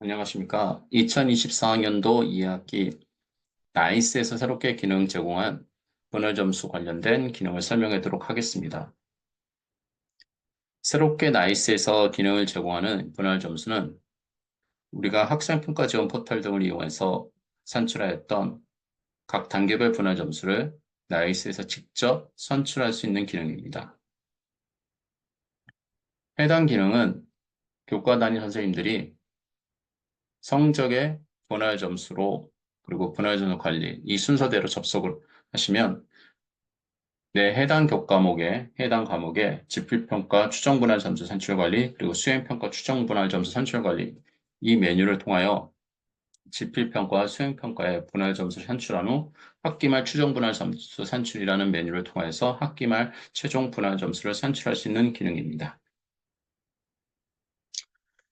안녕하십니까. 2024학년도 2학기 나이스에서 새롭게 기능 제공한 분할 점수 관련된 기능을 설명하도록 하겠습니다. 새롭게 나이스에서 기능을 제공하는 분할 점수는 우리가 학생평가 지원 포털 등을 이용해서 산출하였던 각 단계별 분할 점수를 나이스에서 직접 산출할 수 있는 기능입니다. 해당 기능은 교과 담임 선생님들이 성적의 분할 점수로 그리고 분할 점수 관리 이 순서대로 접속을 하시면 해당 교과목에 해당 과목의 지필평가 추정 분할 점수 산출 관리 그리고 수행평가 추정 분할 점수 산출 관리 이 메뉴를 통하여 지필평가와 수행평가의 분할 점수를 산출한 후 학기말 추정 분할 점수 산출이라는 메뉴를 통해서 학기말 최종 분할 점수를 산출할 수 있는 기능입니다.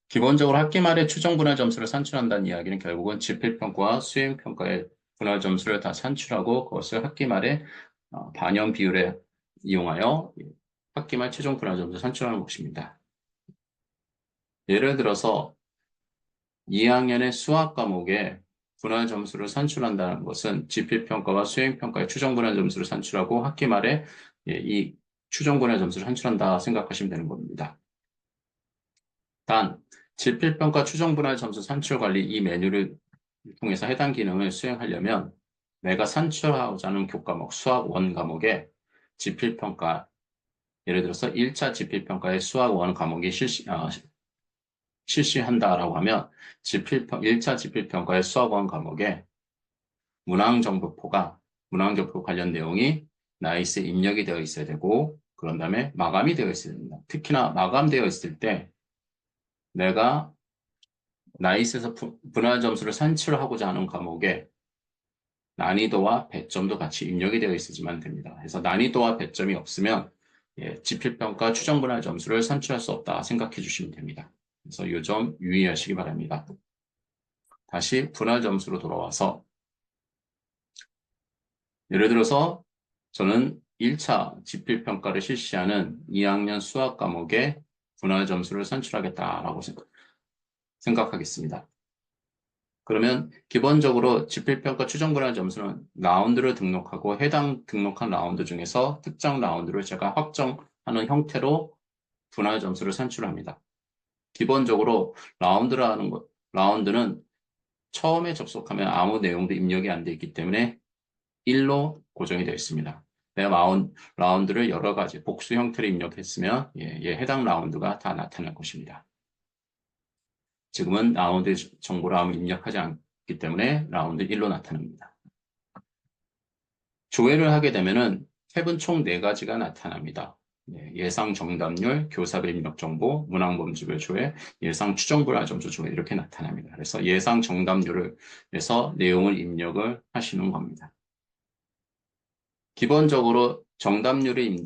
기본적으로 학기 말에 추정 분할 점수를 산출한다는 이야기는 결국은 지필평가와 수행평가의 분할 점수를 다 산출하고 그것을 학기 말에 반영 비율에 이용하여 학기 말 최종 분할 점수 산출하는 것입니다. 예를 들어서 2학년의 수학 과목에 분할 점수를 산출한다는 것은 지필평가와 수행평가의 추정 분할 점수를 산출하고 학기 말에 이 추정 분할 점수를 산출한다 생각하시면 되는 겁니다. 단, 지필평가 추정분할 점수 산출 관리 이 메뉴를 통해서 해당 기능을 수행하려면 내가 산출하고자 하는 교과목, 수학 원 과목에 지필평가, 예를 들어서 1차 지필평가의 수학 원 과목이 실시한다라고 하면 1차 지필평가의 수학 원 과목에 문항정보 관련 내용이 나이스에 입력이 되어 있어야 되고, 그런 다음에 마감이 되어 있어야 됩니다. 특히나 마감되어 있을 때 내가 나이스에서 분할 점수를 산출하고자 하는 과목에 난이도와 배점도 같이 입력이 되어 있어야만 됩니다. 그래서 난이도와 배점이 없으면 지필평가 추정 분할 점수를 산출할 수 없다 생각해 주시면 됩니다. 그래서 이 점 유의하시기 바랍니다. 다시 분할 점수로 돌아와서 예를 들어서 저는 1차 지필평가를 실시하는 2학년 수학 과목에 분할 점수를 산출하겠다라고 생각하겠습니다. 그러면 기본적으로 지필평가 추정 분할 점수는 라운드를 등록하고 해당 등록한 라운드 중에서 특정 라운드를 제가 확정하는 형태로 분할 점수를 산출합니다. 기본적으로 라운드는 처음에 접속하면 아무 내용도 입력이 안 돼 있기 때문에 1로 고정이 되어 있습니다. 내가 라운드를 여러 가지 복수 형태로 입력했으면 해당 라운드가 다 나타날 것입니다. 지금은 라운드 정보를 아무 입력하지 않기 때문에 라운드 1로 나타납니다. 조회를 하게 되면은 탭은 총 4가지가 나타납니다. 예상 정답률, 교사별 입력 정보, 문항 범주별 조회, 예상 추정 분할 점수 조회 이렇게 나타납니다. 그래서 예상 정답률을 해서 내용을 입력을 하시는 겁니다. 기본적으로 정답률을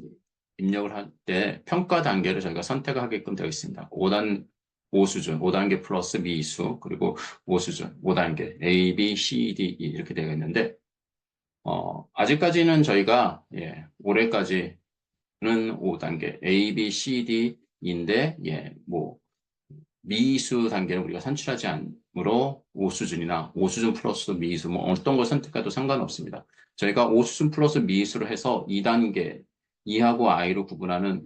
입력을 할 때 평가 단계를 저희가 선택하게끔 되어 있습니다. 5단계 플러스 미수, 그리고 5수준, 5단계, A, B, C, D, E 이렇게 되어 있는데, 아직까지는 저희가, 올해까지는 5단계, A, B, C, D인데, 미수 단계는 우리가 산출하지 않으므로 5수준이나 5수준 플러스 미수, 어떤 걸 선택해도 상관없습니다. 저희가 5수준 플러스 미수를 해서 2단계, E하고 I로 구분하는,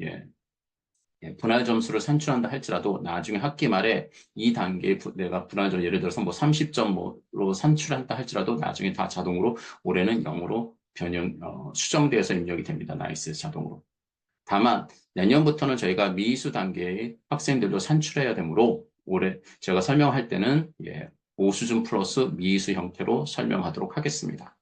분할 점수를 산출한다 할지라도 나중에 학기 말에 이 단계의 내가 분할 점 예를 들어서 30점으로 산출한다 할지라도 나중에 다 자동으로 올해는 0으로 수정되어서 입력이 됩니다. 나이스 자동으로. 다만 내년부터는 저희가 미수 단계의 학생들도 산출해야 되므로 올해 제가 설명할 때는 5수준 플러스 미수 형태로 설명하도록 하겠습니다.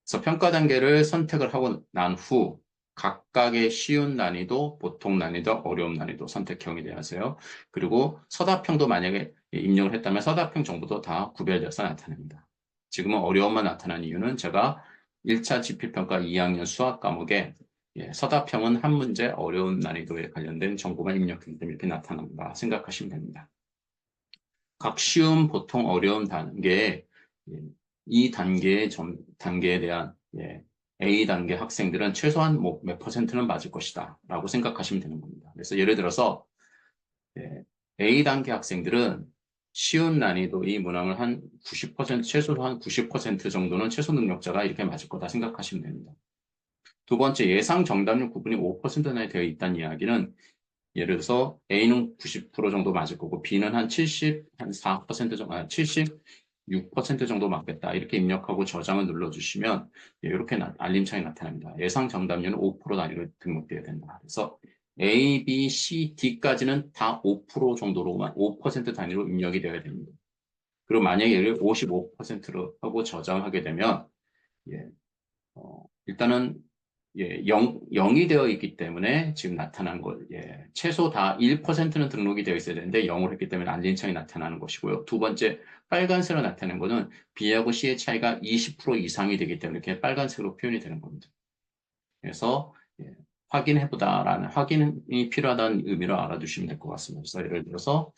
그래서 평가 단계를 선택을 하고 난 후 각각의 쉬운 난이도, 보통 난이도, 어려움 난이도 선택형이 되어 있어요. 그리고 서답형도 만약에 입력을 했다면 서답형 정보도 다 구별돼서 나타납니다. 지금은 어려움만 나타난 이유는 제가 1차 지필평가 2학년 수학 과목에 서답형은 한 문제 어려운 난이도에 관련된 정보만 입력했기 때문에 이렇게 나타난다 생각하시면 됩니다. 각 쉬움, 보통, 어려운 단계에 이 단계에 대한 A 단계 학생들은 최소한 몇 퍼센트는 맞을 것이다 라고 생각하시면 되는 겁니다. 그래서 예를 들어서 A 단계 학생들은 쉬운 난이도 이 문항을 한 90%, 최소 한 90% 정도는 최소 능력자가 이렇게 맞을 거다 생각하시면 됩니다. 두 번째, 예상 정답률 구분이 5% 내에 되어 있다는 이야기는 예를 들어서 A는 90% 정도 맞을 거고 B는 한 70, 한 4% 정도, 76% 정도 맞겠다. 이렇게 입력하고 저장을 눌러주시면 이렇게 알림창이 나타납니다. 예상 정답률은 5% 단위로 등록되어야 된다. 그래서 A, B, C, D까지는 다 5% 정도로만 5% 단위로 입력이 되어야 됩니다. 그리고 만약에 얘를 55%로 하고 저장하게 되면 예, 일단은 예, 0이 되어 있기 때문에 지금 나타난 것, 예, 최소 다 1%는 등록이 되어 있어야 되는데 0을 했기 때문에 안전창이 나타나는 것이고요. 두 번째, 빨간색으로 나타나는 것은 B하고 C의 차이가 20% 이상이 되기 때문에 이렇게 빨간색으로 표현이 되는 겁니다. 그래서 예, 확인해보다라는 확인이 필요하다는 의미로 알아두시면 될 것 같습니다. 그래서 예를 들어서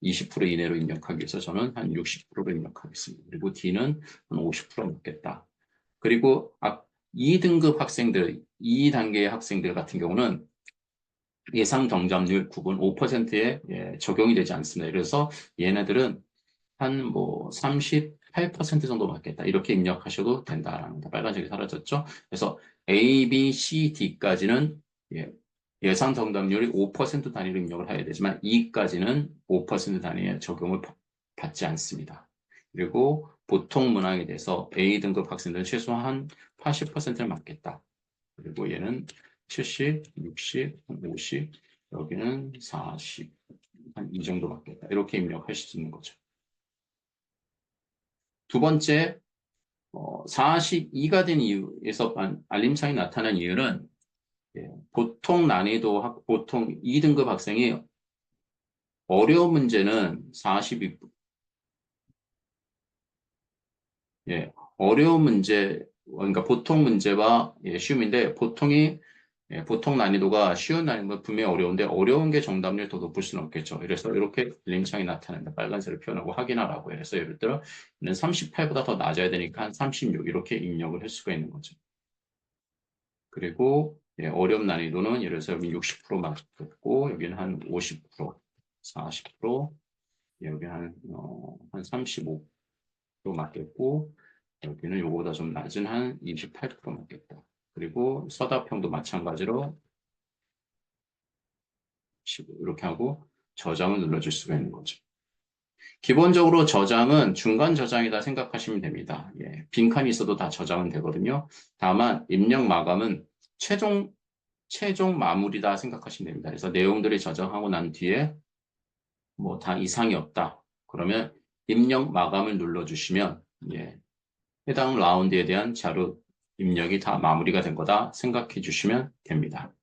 20% 이내로 입력하기 위해서 저는 한 60%로 입력하겠습니다. 그리고 D는 한 50% 넣겠다. 그리고 2등급 학생들, 2단계의 학생들 같은 경우는 예상 정답률 구분 5%에 적용이 되지 않습니다. 그래서 얘네들은 한 뭐 38% 정도 맞겠다. 이렇게 입력하셔도 된다라는 거. 빨간색이 사라졌죠. 그래서 A, B, C, D까지는 예상 정답률이 5% 단위로 입력을 해야 되지만 E까지는 5% 단위의 적용을 받지 않습니다. 그리고 보통 문항에 대해서 A등급 학생들은 최소한 80%를 맞겠다. 그리고 얘는 70, 60, 50, 여기는 40, 한 이 정도 맞겠다. 이렇게 입력하실 수 있는 거죠. 두 번째, 42가 된 이유에서 알림창이 나타난 이유는 보통 난이도, 보통 2등급 학생이 어려운 문제는 42, 어려운 문제, 그러니까 보통 문제와 쉬움인데 보통 난이도가 쉬운 난이도가 분명히 어려운데 어려운 게 정답률이 더 높을 수는 없겠죠. 그래서 이렇게 알림창이 나타납니다. 빨간색을 표현하고 확인하라고 해서 예를 들어 38보다 더 낮아야 되니까 한 36 이렇게 입력을 할 수가 있는 거죠. 그리고 어려운 난이도는 예를 들어서 여기 60% 맞겠고 여기는 한 50%, 40%, 여기 한 35% 맞겠고 여기는 요거보다 좀 낮은 한 28% 맞겠다. 그리고 서답형도 마찬가지로 이렇게 하고 저장을 눌러줄 수가 있는 거죠. 기본적으로 저장은 중간 저장이다 생각하시면 됩니다. 빈칸이 있어도 다 저장은 되거든요. 다만 입력 마감은 최종 마무리다 생각하시면 됩니다. 그래서 내용들이 저장하고 난 뒤에 뭐 다 이상이 없다. 그러면 입력 마감을 눌러주시면 해당 라운드에 대한 자료 입력이 다 마무리가 된 거다 생각해 주시면 됩니다.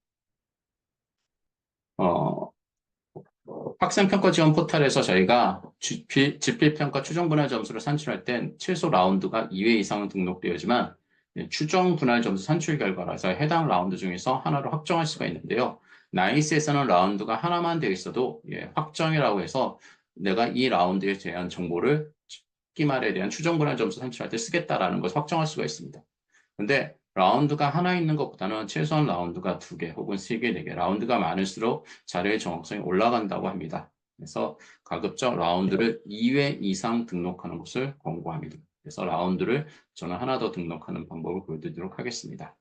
학생평가 지원 포털에서 저희가 집필평가 추정 분할 점수를 산출할 땐 최소 라운드가 2회 이상은 등록되어야지만 추정 분할 점수 산출 결과라서 해당 라운드 중에서 하나를 확정할 수가 있는데요. 나이스에서는 라운드가 하나만 되어 있어도 확정이라고 해서 내가 이 라운드에 대한 정보를 기말에 대한 추정 분할 점수 산출할 때 쓰겠다라는 것을 확정할 수가 있습니다. 근데 라운드가 하나 있는 것보다는 최소한 라운드가 2개 혹은 3개, 4개 라운드가 많을수록 자료의 정확성이 올라간다고 합니다. 그래서 가급적 라운드를 2회 이상 등록하는 것을 권고합니다. 그래서 라운드를 저는 하나 더 등록하는 방법을 보여드리도록 하겠습니다.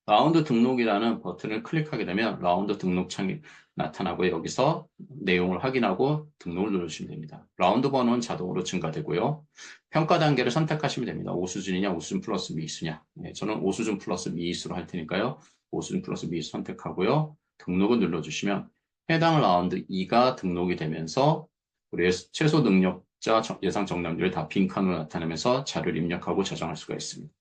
라운드 등록이라는 버튼을 클릭하게 되면 라운드 등록창이 나타나고 여기서 내용을 확인하고 등록을 누르시면 됩니다. 라운드 번호는 자동으로 증가되고요. 평가 단계를 선택하시면 됩니다. 5수준이냐, 5수준 플러스 미수냐. 저는 5수준 플러스 미수로 할 테니까요. 5수준 플러스 미수 선택하고요. 등록을 눌러주시면 해당 라운드 2가 등록이 되면서 우리의 최소 능력자 예상 정답률이 다 빈칸으로 나타나면서 자료를 입력하고 저장할 수가 있습니다.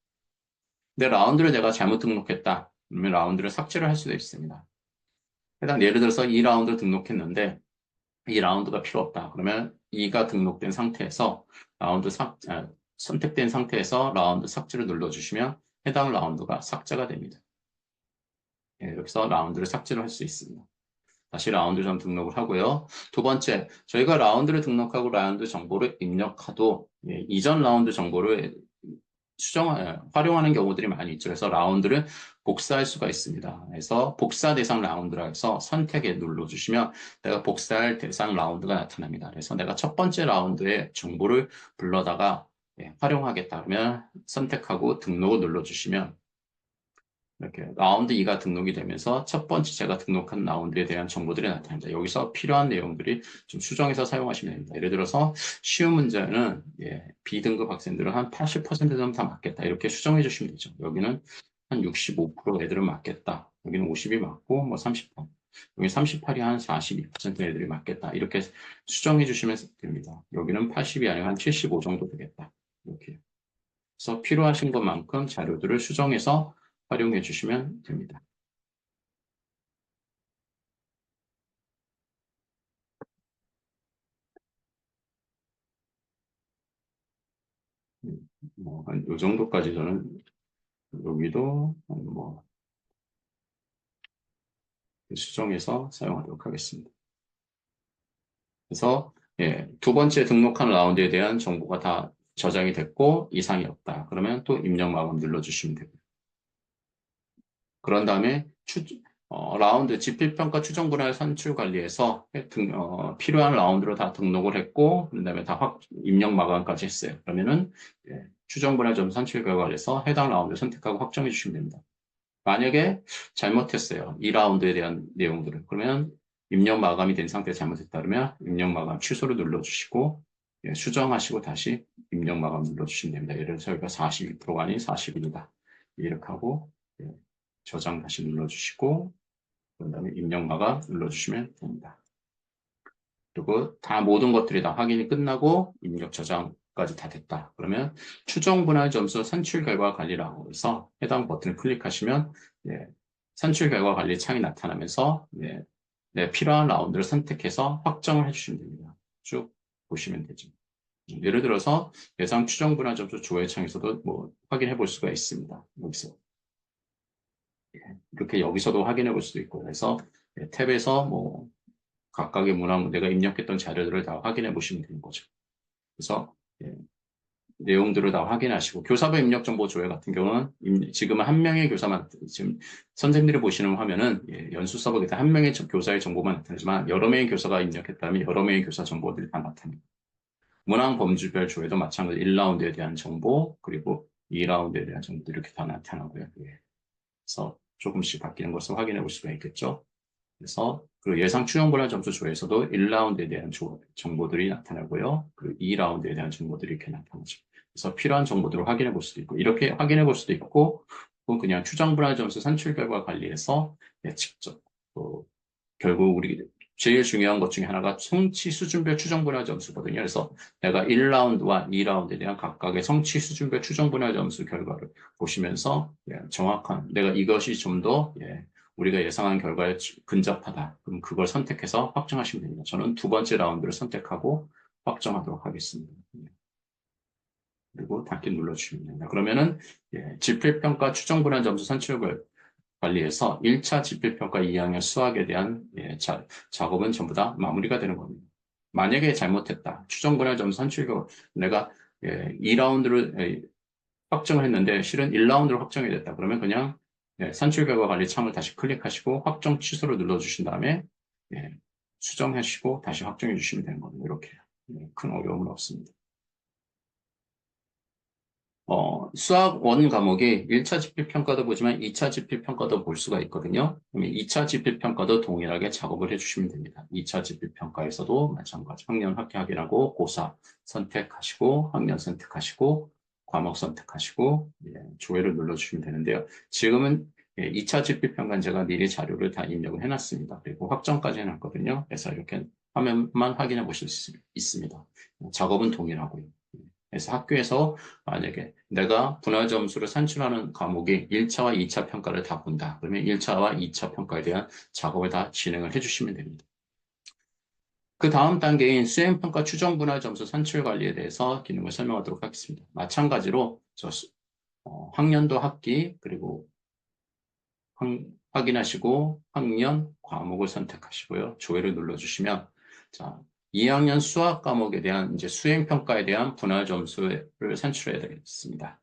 근데 라운드를 내가 잘못 등록했다. 그러면 라운드를 삭제를 할 수도 있습니다. 예를 들어서 이 라운드를 등록했는데 이 라운드가 필요 없다. 그러면 2가 등록된 상태에서 선택된 상태에서 라운드 삭제를 눌러주시면 해당 라운드가 삭제가 됩니다. 여기서 라운드를 삭제를 할 수 있습니다. 다시 라운드 좀 등록을 하고요. 두 번째, 저희가 라운드를 등록하고 라운드 정보를 입력하도 이전 라운드 정보를 활용하는 경우들이 많이 있죠. 그래서 라운드를 복사할 수가 있습니다. 그래서 복사 대상 라운드라 해서 선택에 눌러주시면 내가 복사할 대상 라운드가 나타납니다. 그래서 내가 첫 번째 라운드에 정보를 불러다가 활용하겠다 그러면 선택하고 등록을 눌러주시면 이렇게 라운드 2가 등록이 되면서 첫 번째 제가 등록한 라운드에 대한 정보들이 나타납니다. 여기서 필요한 내용들이 좀 수정해서 사용하시면 됩니다. 예를 들어서 쉬운 문제는 B등급 학생들은 한 80% 정도 다 맞겠다. 이렇게 수정해 주시면 되죠. 여기는 한 65% 애들은 맞겠다. 여기는 50이 맞고 뭐 30%. 여기 38이 한 42% 애들이 맞겠다. 이렇게 수정해 주시면 됩니다. 여기는 80이 아니라 한 75 정도 되겠다. 이렇게. 그래서 필요하신 것만큼 자료들을 수정해서 활용해 주시면 됩니다. 한 요 정도까지 저는 여기도 뭐 수정해서 사용하도록 하겠습니다. 그래서 두 번째 등록한 라운드에 대한 정보가 다 저장이 됐고 이상이 없다. 그러면 또 입력 마감 눌러주시면 되고요. 그런 다음에 라운드 지필평가 추정 분할 산출 관리에서 필요한 라운드로 다 등록을 했고 그다음에 다 입력 마감까지 했어요. 그러면은 추정 분할 점 산출 결과에서 해당 라운드 선택하고 확정해 주시면 됩니다. 만약에 잘못했어요. 이 라운드에 대한 내용들을 그러면 입력 마감이 된 상태에 잘못했다 그러면 입력 마감 취소를 눌러주시고 수정하시고 다시 입력 마감 눌러주시면 됩니다. 예를 들어서 저희가 42%가 아닌 41이다. 이렇게 하고 저장 다시 눌러주시고 그다음에 입력 마감 눌러주시면 됩니다. 그리고 다 모든 것들이 다 확인이 끝나고 입력 저장까지 다 됐다. 그러면 추정 분할 점수 산출 결과 관리라고 해서 해당 버튼을 클릭하시면 산출 결과 관리 창이 나타나면서 필요한 라운드를 선택해서 확정을 해주시면 됩니다. 쭉 보시면 되죠. 예를 들어서 예상 추정 분할 점수 조회 창에서도 뭐 확인해 볼 수가 있습니다. 여기서 이렇게 여기서도 확인해 볼 수도 있고 그래서 탭에서 뭐 각각의 문항 내가 입력했던 자료들을 다 확인해 보시면 되는 거죠. 그래서 내용들을 다 확인하시고 교사별 입력 정보 조회 같은 경우는 지금은 한 명의 교사만 지금 선생님들이 보시는 화면은 연수 서버에 한 명의 교사의 정보만 나타나지만 여러 명의 교사가 입력했다면 여러 명의 교사 정보들이 다 나타납니다. 문항 범주별 조회도 마찬가지로 1라운드에 대한 정보 그리고 2라운드에 대한 정보 이렇게 다 나타나고요. 그래서 조금씩 바뀌는 것을 확인해 볼 수가 있겠죠. 그래서 그 예상 추정 분할 점수 조에서도 1라운드에 대한 정보들이 나타나고요. 그 2라운드에 대한 정보들이 이렇게 나타나죠. 그래서 필요한 정보들을 확인해 볼 수도 있고 이렇게 확인해 볼 수도 있고 혹은 그냥 추정 분할 점수 산출 결과 관리해서 직접 결국 우리 제일 중요한 것 중에 하나가 성취 수준별 추정 분할 점수거든요. 그래서 내가 1라운드와 2라운드에 대한 각각의 성취 수준별 추정 분할 점수 결과를 보시면서 정확한 내가 이것이 좀더 우리가 예상한 결과에 근접하다. 그럼 그걸 선택해서 확정하시면 됩니다. 저는 두 번째 라운드를 선택하고 확정하도록 하겠습니다. 그리고 닫기 눌러주시면 됩니다. 그러면은 지필평가 추정 분할 점수 산출을 관리해서 1차 지필평가 2학년 수학에 대한 작업은 전부 다 마무리가 되는 겁니다. 만약에 잘못했다. 추정 분할 점수 산출 내가 2라운드를 확정을 했는데 실은 1라운드로 확정이 됐다. 그러면 그냥 산출 결과 관리 창을 다시 클릭하시고 확정 취소를 눌러주신 다음에 수정하시고 다시 확정해 주시면 되는 겁니다. 이렇게 큰 어려움은 없습니다. 수학 원 과목이 1차 지필평가도 보지만 2차 지필평가도 볼 수가 있거든요. 그러면 2차 지필평가도 동일하게 작업을 해주시면 됩니다. 2차 지필평가에서도 마찬가지 학년 학기 확인하고 고사 선택하시고 학년 선택하시고 과목 선택하시고 조회를 눌러주시면 되는데요. 지금은 2차 지필평가는 제가 미리 자료를 다 입력을 해놨습니다. 그리고 확정까지 해놨거든요. 그래서 이렇게 화면만 확인해 보실 수 있습니다. 작업은 동일하고요. 그래서 학교에서 만약에 내가 분할 점수를 산출하는 과목이 1차와 2차 평가를 다 본다. 그러면 1차와 2차 평가에 대한 작업을 다 진행을 해주시면 됩니다. 그 다음 단계인 수행평가 추정 분할 점수 산출 관리에 대해서 기능을 설명하도록 하겠습니다. 마찬가지로 학년도 학기 그리고 확인하시고 학년 과목을 선택하시고요. 조회를 눌러주시면 자 2학년 수학 과목에 대한 이제 수행평가에 대한 분할 점수를 산출해야 되겠습니다.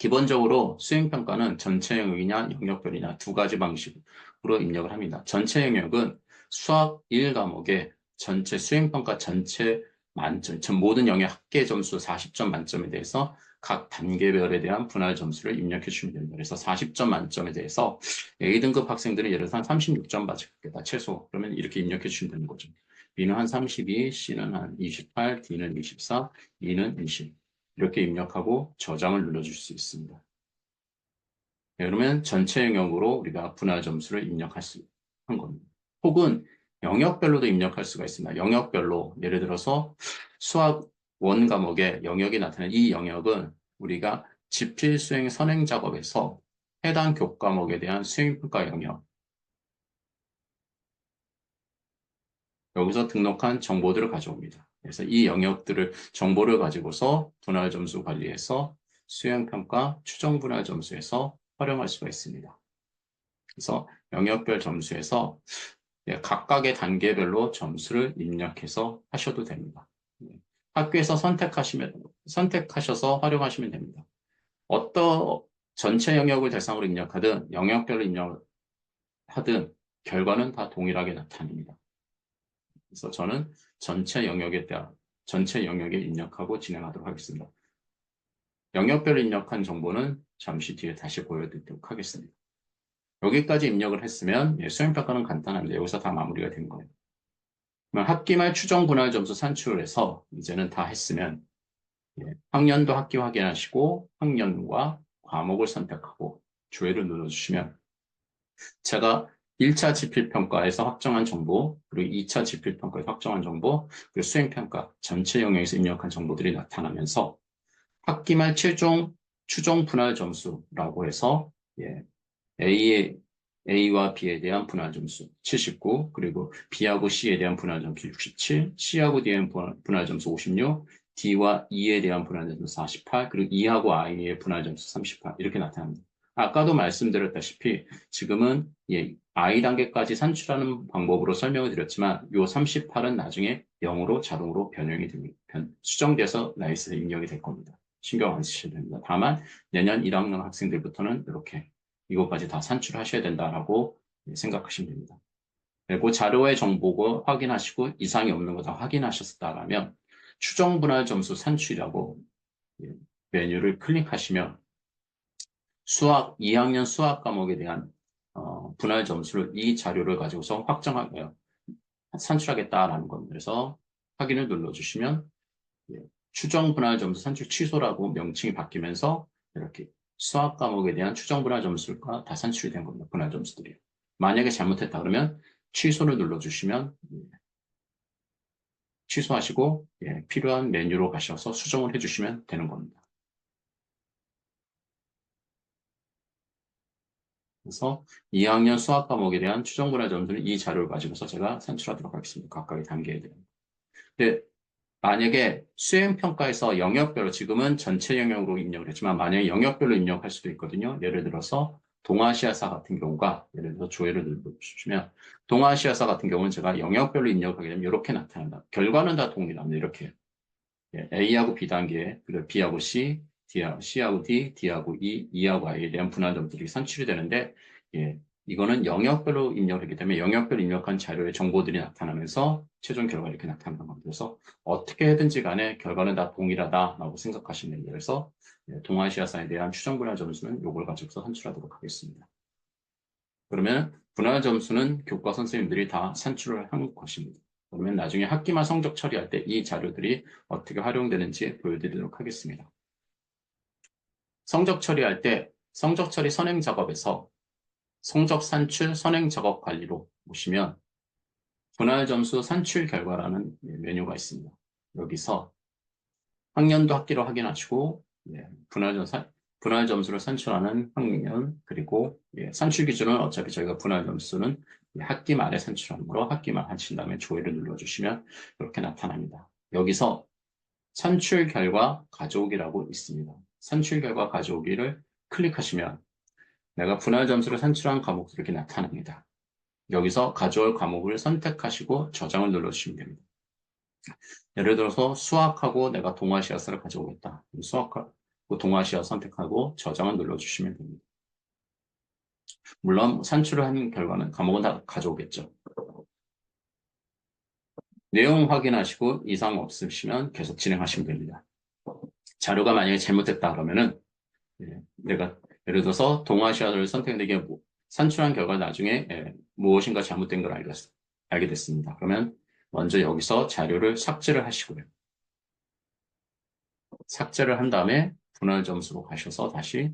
기본적으로 수행평가는 전체 영역이냐 영역별이냐 두 가지 방식으로 입력을 합니다. 전체 영역은 수학 1과목에 전체 수행평가 전체 만점, 전 모든 영역 합계 점수 40점 만점에 대해서 각 단계별에 대한 분할 점수를 입력해 주시면 됩니다. 그래서 40점 만점에 대해서 A등급 학생들은 예를 들어서 한 36점 받겠다, 최소. 그러면 이렇게 입력해 주시면 되는 거죠. B는 한 32, C는 한 28, D는 24, E는 20. 이렇게 입력하고 저장을 눌러줄 수 있습니다. 네, 그러면 전체 영역으로 우리가 분할 점수를 입력할 수 한 겁니다. 혹은 영역별로도 입력할 수가 있습니다. 영역별로 예를 들어서 수학 원 과목에 영역이 나타나는 이 영역은 우리가 지필 수행 선행 작업에서 해당 교과목에 대한 수행평가 영역, 여기서 등록한 정보들을 가져옵니다. 그래서 이 영역들을 정보를 가지고서 분할 점수 관리해서 수행평가 추정 분할 점수에서 활용할 수가 있습니다. 그래서 영역별 점수에서 각각의 단계별로 점수를 입력해서 하셔도 됩니다. 학교에서 선택하셔서 활용하시면 됩니다. 어떤 전체 영역을 대상으로 입력하든 영역별로 입력하든 결과는 다 동일하게 나타납니다. 그래서 저는 전체 영역에 입력하고 진행하도록 하겠습니다. 영역별로 입력한 정보는 잠시 뒤에 다시 보여드리도록 하겠습니다. 여기까지 입력을 했으면 수행평가는 간단한데 여기서 다 마무리가 된 거예요. 그러면 학기말 추정 분할 점수 산출을 해서 이제는 다 했으면 학년도 학기 확인하시고 학년과 과목을 선택하고 조회를 눌러주시면 제가 1차 지필평가에서 확정한 정보, 그리고 2차 지필평가에서 확정한 정보, 그리고 수행평가 전체 영역에서 입력한 정보들이 나타나면서 학기말 최종 추정 분할 점수라고 해서 A와 B에 대한 분할 점수 79, 그리고 B하고 C에 대한 분할 점수 67, C하고 D에 대한 분할 점수 56, D와 E에 대한 분할 점수 48, 그리고 E하고 I의 분할 점수 38 이렇게 나타납니다. 아까도 말씀드렸다시피 지금은 I 단계까지 산출하는 방법으로 설명을 드렸지만 이 38은 나중에 0으로 자동으로 변형이 됩니다. 수정돼서 라이스에 입력이 될 겁니다. 신경 안 쓰셔도 됩니다. 다만 내년 1학년 학생들부터는 이렇게 이것까지 다 산출하셔야 된다라고 생각하시면 됩니다. 그리고 자료의 정보고 확인하시고 이상이 없는 거 다 확인하셨다라면 추정 분할 점수 산출이라고 메뉴를 클릭하시면 수학 2학년 수학 과목에 대한 분할 점수를 이 자료를 가지고서 산출하겠다라는 겁니다. 그래서 확인을 눌러주시면 추정 분할 점수 산출 취소라고 명칭이 바뀌면서 이렇게 수학 과목에 대한 추정 분할 점수가 다 산출이 된 겁니다. 분할 점수들이. 만약에 잘못했다 그러면 취소를 눌러주시면 취소하시고 필요한 메뉴로 가셔서 수정을 해주시면 되는 겁니다. 그래서 2학년 수학 과목에 대한 추정 분할 점수는 이 자료를 가지고서 제가 산출하도록 하겠습니다. 각각의 단계에 대한. 근데 만약에 수행평가에서 영역별로 지금은 전체 영역으로 입력을 했지만 만약에 영역별로 입력할 수도 있거든요. 예를 들어서 동아시아사 같은 경우가 예를 들어서 조회를 눌러주시면 동아시아사 같은 경우는 제가 영역별로 입력하게 되면 이렇게 나타난다. 결과는 다 동일합니다. 이렇게 A하고 B 단계, 그리고 B하고 C, C하고 D, D하고 E, E하고 I에 대한 분할 점들이 산출이 되는데 이거는 영역별로 입력하기 때문에 영역별로 입력한 자료의 정보들이 나타나면서 최종 결과가 이렇게 나타나는 겁니다. 그래서 어떻게 해든지 간에 결과는 다 동일하다라고 생각하시면 됩니다. 그래서 동아시아사에 대한 추정 분할 점수는 이걸 가지고서 산출하도록 하겠습니다. 그러면 분할 점수는 교과 선생님들이 다 산출을 한 것입니다. 그러면 나중에 학기말 성적 처리할 때 이 자료들이 어떻게 활용되는지 보여드리도록 하겠습니다. 성적 처리할 때 성적 처리 선행 작업에서 성적 산출 선행 작업 관리로 보시면 분할 점수 산출 결과라는 메뉴가 있습니다. 여기서 학년도 학기로 확인하시고 분할 점수를 산출하는 학년 그리고 산출 기준은 어차피 저희가 분할 점수는 학기 말에 산출하는 거로 학기 말 하신 다음에 조회를 눌러주시면 이렇게 나타납니다. 여기서 산출 결과 가져오기라고 있습니다. 산출 결과 가져오기를 클릭하시면 내가 분할 점수를 산출한 과목들이 이렇게 나타납니다. 여기서 가져올 과목을 선택하시고 저장을 눌러주시면 됩니다. 예를 들어서 수학하고 내가 동아시아사를 가져오겠다. 수학과 그 동아시아 선택하고 저장을 눌러주시면 됩니다. 물론 산출을 한 결과는 과목은 다 가져오겠죠. 내용 확인하시고 이상 없으시면 계속 진행하시면 됩니다. 자료가 만약에 잘못됐다 그러면은 내가 예를 들어서 동아시아를 선택했는데 이게 산출한 결과 나중에 무엇인가 잘못된 걸 알게 됐습니다. 그러면 먼저 여기서 자료를 삭제를 하시고요. 삭제를 한 다음에 분할 점수로 가셔서 다시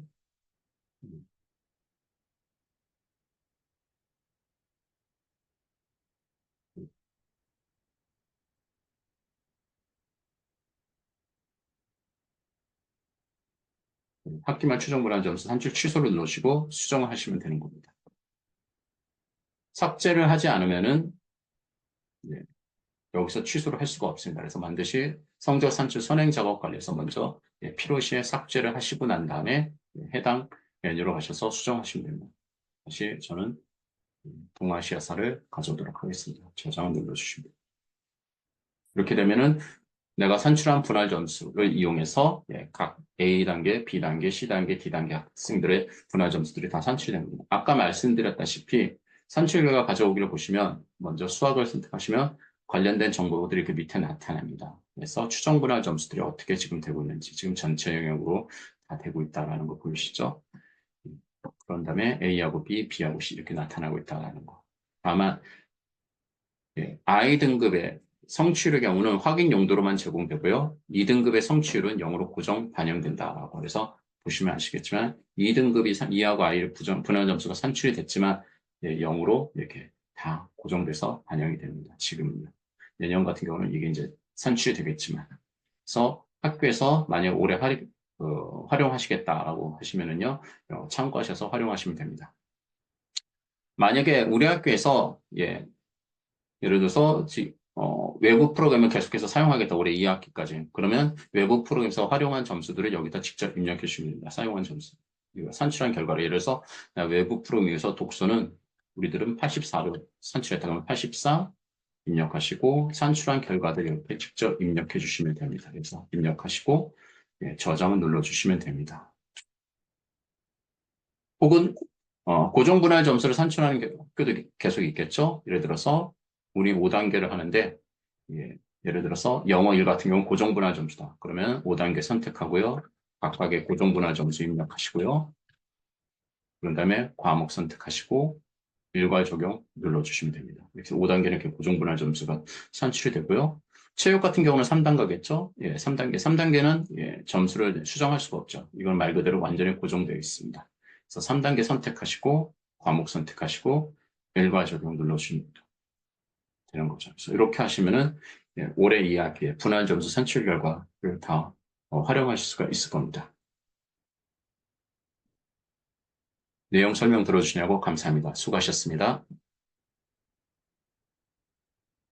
학기말 추정 분할 점수 산출 취소를 누르시고 수정을 하시면 되는 겁니다. 삭제를 하지 않으면은 여기서 취소를 할 수가 없습니다. 그래서 반드시 성적 산출 선행 작업 관리에서 먼저 필요시에 삭제를 하시고 난 다음에 해당 메뉴로 가셔서 수정하시면 됩니다. 다시 저는 동아시아사를 가져오도록 하겠습니다. 저장을 눌러주시면 이렇게 되면은 내가 산출한 분할 점수를 이용해서 각 A단계, B단계, C단계, D단계 학생들의 분할 점수들이 다 산출됩니다. 아까 말씀드렸다시피 산출 결과 가져오기를 보시면 먼저 수학을 선택하시면 관련된 정보들이 그 밑에 나타납니다. 그래서 추정 분할 점수들이 어떻게 지금 되고 있는지 지금 전체 영역으로 다 되고 있다는 거 보이시죠? 그런 다음에 A하고 B, B하고 C 이렇게 나타나고 있다는 거. 다만 I 등급의 성취율의 경우는 확인 용도로만 제공되고요. 2등급의 성취율은 0으로 고정 반영된다라고 해서 보시면 아시겠지만 2등급이 2하고 I를 분할 점수가 산출이 됐지만 0으로 이렇게 다 고정돼서 반영이 됩니다. 지금은요. 내년 같은 경우는 이게 이제 산출이 되겠지만 그래서 학교에서 만약 올해 활용하시겠다라고 하시면은요. 참고하셔서 활용하시면 됩니다. 만약에 우리 학교에서 예를 들어서 외부 프로그램을 계속해서 사용하겠다. 올해 2학기까지. 그러면 외부 프로그램에서 활용한 점수들을 여기다 직접 입력해 주시면 됩니다. 사용한 점수. 산출한 결과를 예를 들어서 외부 프로그램에서 독서는 우리들은 84로 산출했다. 그러면 84 입력하시고 산출한 결과들 이렇게 직접 입력해 주시면 됩니다. 그래서 입력하시고 저장을 눌러주시면 됩니다. 혹은 고정분할 점수를 산출하는 학교들이 계속 있겠죠. 예를 들어서 우리 5단계를 하는데 예를 들어서 영어 1 같은 경우는 고정분할 점수다. 그러면 5단계 선택하고요. 각각의 고정분할 점수 입력하시고요. 그런 다음에 과목 선택하시고 일괄 적용 눌러주시면 됩니다. 이렇게 5단계는 이렇게 고정분할 점수가 산출이 되고요. 체육 같은 경우는 3단계겠죠? 3단계는 점수를 수정할 수가 없죠. 이건 말 그대로 완전히 고정되어 있습니다. 그래서 3단계 선택하시고 과목 선택하시고 일괄 적용 눌러주시면 되는 거죠. 그래서 이렇게 하시면은 올해 2학기의 분할 점수 산출 결과를 다 활용하실 수가 있을 겁니다. 내용 설명 들어주시냐고 감사합니다. 수고하셨습니다.